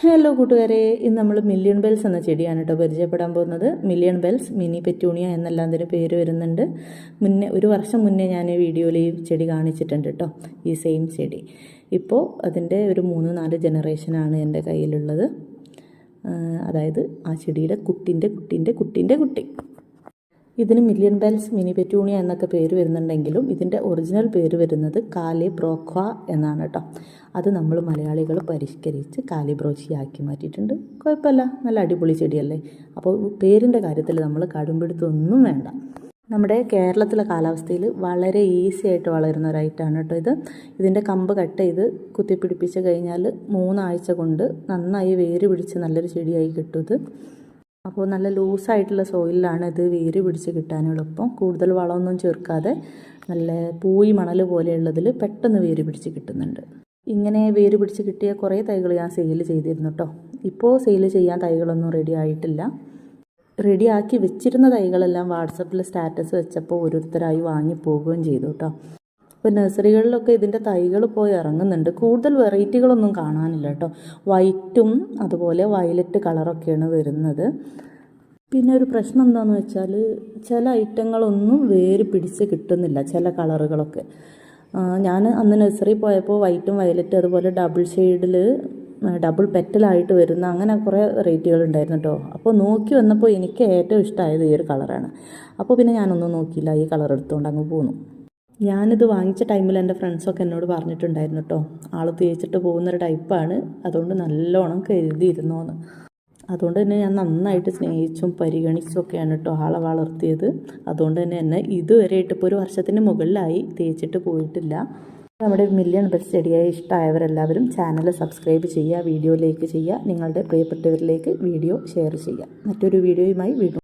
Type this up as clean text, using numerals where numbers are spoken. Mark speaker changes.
Speaker 1: Hello കൂട്ടുകാരെ, ഇന്ന് നമ്മൾ മില്യൺ ബെൽസ് എന്ന ചെടിയാണ് കേട്ടോ പരിചയപ്പെടാൻ പോകുന്നത്. മില്യൺ ബെൽസ്, മിനി പെറ്റൂണിയ എന്നെല്ലാം അതിന് പേര് വരുന്നുണ്ട്. ഒരു വർഷം മുന്നേ ഞാൻ ഈ വീഡിയോയിൽ ഈ ചെടി കാണിച്ചിട്ടുണ്ട് കേട്ടോ, ഈ സെയിം ചെടി. ഇപ്പോൾ അതിൻ്റെ ഒരു 3-4 ജനറേഷനാണ് എൻ്റെ കയ്യിലുള്ളത്. അതായത് ആ ചെടിയുടെ കുട്ടി. ഇതിന് മില്യൺ ബെൽസ്, മിനി പെറ്റൂണിയ എന്നൊക്കെ പേര് വരുന്നുണ്ടെങ്കിലും ഇതിൻ്റെ ഒറിജിനൽ പേര് വരുന്നത് കാലിബ്രോക്വ എന്നാണ് കേട്ടോ. അത് നമ്മൾ മലയാളികൾ പരിഷ്കരിച്ച് കാലിബ്രോച്ചിയാക്കി മാറ്റിയിട്ടുണ്ട്. കുഴപ്പമില്ല, നല്ല അടിപൊളി ചെടിയല്ലേ. അപ്പോൾ പേരിൻ്റെ കാര്യത്തിൽ നമ്മൾ കടുംപിടുത്തൊന്നും വേണ്ട. നമ്മുടെ കേരളത്തിലെ കാലാവസ്ഥയിൽ വളരെ ഈസി ആയിട്ട് വളരുന്ന ഒരൈറ്റാണ് കേട്ടോ ഇതിൻ്റെ കമ്പ് കട്ട് ചെയ്ത് കുത്തിപ്പിടിപ്പിച്ച് കഴിഞ്ഞാൽ 3 ആഴ്ച കൊണ്ട് നന്നായി വേര് പിടിച്ച് നല്ലൊരു ചെടിയായി കിട്ടും അപ്പോൾ നല്ല ലൂസായിട്ടുള്ള സോയിലാണ് ഇത് വേര് പിടിച്ച് കിട്ടാൻ എളുപ്പം. കൂടുതൽ വളമൊന്നും ചേർക്കാതെ നല്ല പൂയി മണൽ പോലെയുള്ളതിൽ പെട്ടെന്ന് വേര് പിടിച്ച് കിട്ടുന്നുണ്ട്. ഇങ്ങനെ വേര് പിടിച്ച് കിട്ടിയ കുറേ തൈകൾ ഞാൻ സെയിൽ ചെയ്തിരുന്നു കേട്ടോ. ഇപ്പോൾ സെയിൽ ചെയ്യാൻ തൈകളൊന്നും റെഡി ആയിട്ടില്ല. റെഡിയാക്കി വെച്ചിരുന്ന തൈകളെല്ലാം വാട്സപ്പിൽ സ്റ്റാറ്റസ് വെച്ചപ്പോൾ ഓരോരുത്തരായി വാങ്ങി പോവുകയും ചെയ്തു കേട്ടോ. ഇപ്പോൾ നഴ്സറികളിലൊക്കെ ഇതിൻ്റെ തൈകൾ പോയി ഇറങ്ങുന്നുണ്ട്. കൂടുതൽ വെറൈറ്റികളൊന്നും കാണാനില്ല കേട്ടോ. വൈറ്റും അതുപോലെ വയലറ്റ് കളറൊക്കെയാണ് വരുന്നത്. പിന്നെ ഒരു പ്രശ്നം എന്താണെന്ന് വെച്ചാൽ ചില ഐറ്റങ്ങളൊന്നും വേര് പിടിച്ച് കിട്ടുന്നില്ല, ചില കളറുകളൊക്കെ. ഞാൻ അന്ന് നഴ്സറി പോയപ്പോൾ വൈറ്റും വയലറ്റും അതുപോലെ ഡബിൾ പെറ്റലായിട്ട് വരുന്ന അങ്ങനെ കുറേ വെറൈറ്റികൾ ഉണ്ടായിരുന്നു കേട്ടോ. അപ്പോൾ നോക്കി വന്നപ്പോൾ എനിക്ക് ഏറ്റവും ഇഷ്ടമായത് ഈ ഒരു കളറാണ്. അപ്പോൾ പിന്നെ ഞാനൊന്നും നോക്കിയില്ല, ഈ കളർ എടുത്തുകൊണ്ട് അങ്ങ് പോന്നു. ഞാനിത് വാങ്ങിച്ച ടൈമിൽ എൻ്റെ ഫ്രണ്ട്സൊക്കെ എന്നോട് പറഞ്ഞിട്ടുണ്ടായിരുന്നു കേട്ടോ, ആൾ തേച്ചിട്ട് പോകുന്നൊരു ടൈപ്പാണ്, അതുകൊണ്ട് നല്ലോണം കരുതിയിരുന്നോന്ന്. അതുകൊണ്ട് തന്നെ ഞാൻ നന്നായിട്ട് സ്നേഹിച്ചും പരിഗണിച്ചും ഒക്കെയാണ് കേട്ടോ ആളെ വളർത്തിയത്. അതുകൊണ്ട് തന്നെ എന്നെ ഇതുവരെയായിട്ട് ഇപ്പോൾ 1 വർഷത്തിന് മുകളിലായി തേച്ചിട്ട് പോയിട്ടില്ല. നമ്മുടെ മില്യൺ ബെൽസ് ചെടിയായി ഇഷ്ടമായവരെല്ലാവരും ചാനൽ സബ്സ്ക്രൈബ് ചെയ്യുക, വീഡിയോ ലൈക്ക് ചെയ്യുക, നിങ്ങളുടെ പ്രിയപ്പെട്ടവരിലേക്ക് വീഡിയോ ഷെയർ ചെയ്യുക. മറ്റൊരു വീഡിയോയുമായി വീണ്ടും